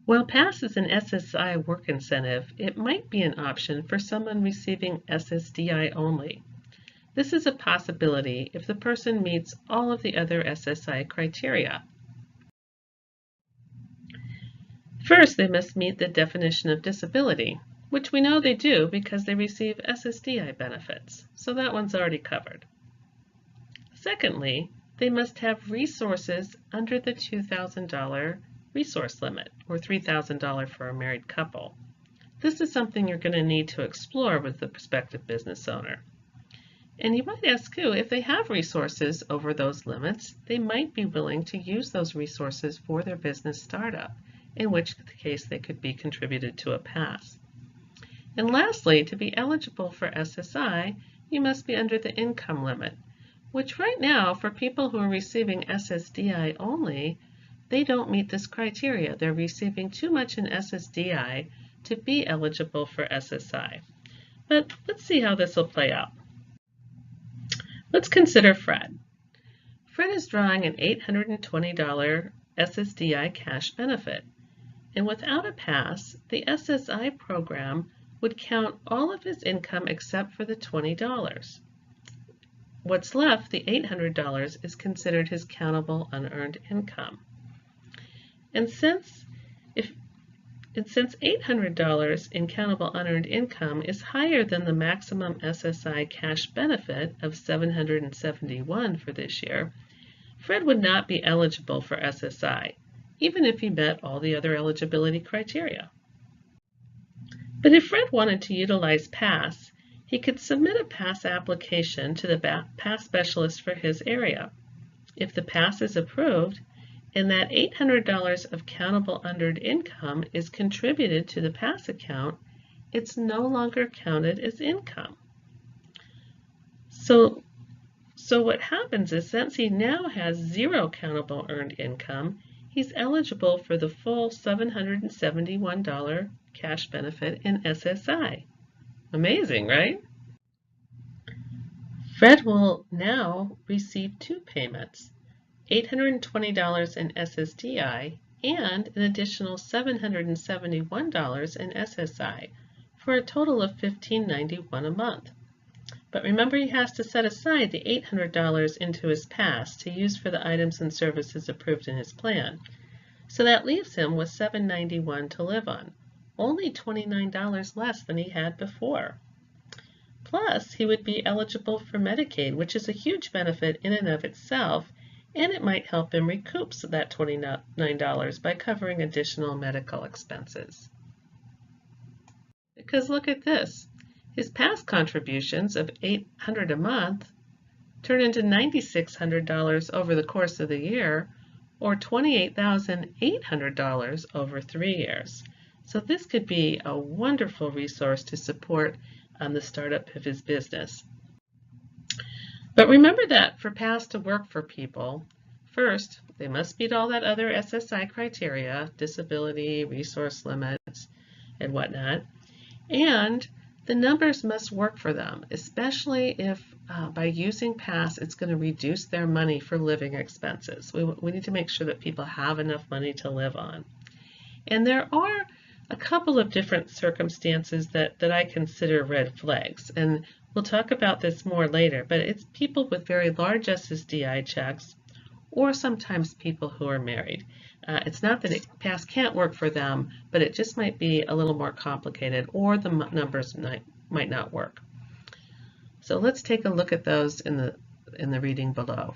While PASS is an SSI work incentive, it might be an option for someone receiving SSDI only. This is a possibility if the person meets all of the other SSI criteria. First, they must meet the definition of disability, which we know they do because they receive SSDI benefits, so that one's already covered. Secondly, they must have resources under the $2,000 resource limit, or $3,000 for a married couple. This is something you're going to need to explore with the prospective business owner. And you might ask too, if they have resources over those limits, they might be willing to use those resources for their business startup, in which case they could be contributed to a PASS. And lastly, to be eligible for SSI, you must be under the income limit, which right now, for people who are receiving SSDI only, they don't meet this criteria. They're receiving too much in SSDI to be eligible for SSI. But let's see how this will play out. Let's consider Fred. Fred is drawing an $820 SSDI cash benefit. And without a PASS, the SSI program would count all of his income except for the $20. What's left, the $800, is considered his countable unearned income. And since $800 in countable unearned income is higher than the maximum SSI cash benefit of $771 for this year, Fred would not be eligible for SSI, even if he met all the other eligibility criteria. But if Fred wanted to utilize PASS, he could submit a PASS application to the PASS specialist for his area. If the PASS is approved, and that $800 of countable unearned income is contributed to the PASS account, it's no longer counted as income. So what happens is, since he now has zero countable earned income, he's eligible for the full $771 cash benefit in SSI. Amazing, right? Fred will now receive two payments, $820 in SSDI and an additional $771 in SSI, for a total of $1,591 a month. But remember, he has to set aside the $800 into his PASS to use for the items and services approved in his plan. So that leaves him with $791 to live on, only $29 less than he had before. Plus, he would be eligible for Medicaid, which is a huge benefit in and of itself, and it might help him recoup that $29 by covering additional medical expenses. Because look at this, his PASS contributions of $800 a month turn into $9,600 over the course of the year, or $28,800 over 3 years. So this could be a wonderful resource to support the startup of his business. But remember that for PASS to work for people, first, they must meet all that other SSI criteria, disability, resource limits, and whatnot, and the numbers must work for them, especially if by using PASS, it's going to reduce their money for living expenses. We need to make sure that people have enough money to live on. And there are a couple of different circumstances that I consider red flags, and we'll talk about this more later, but it's people with very large SSDI checks, or sometimes people who are married. It's not that PASS can't work for them, but it just might be a little more complicated, or the numbers might not work. So let's take a look at those in the reading below.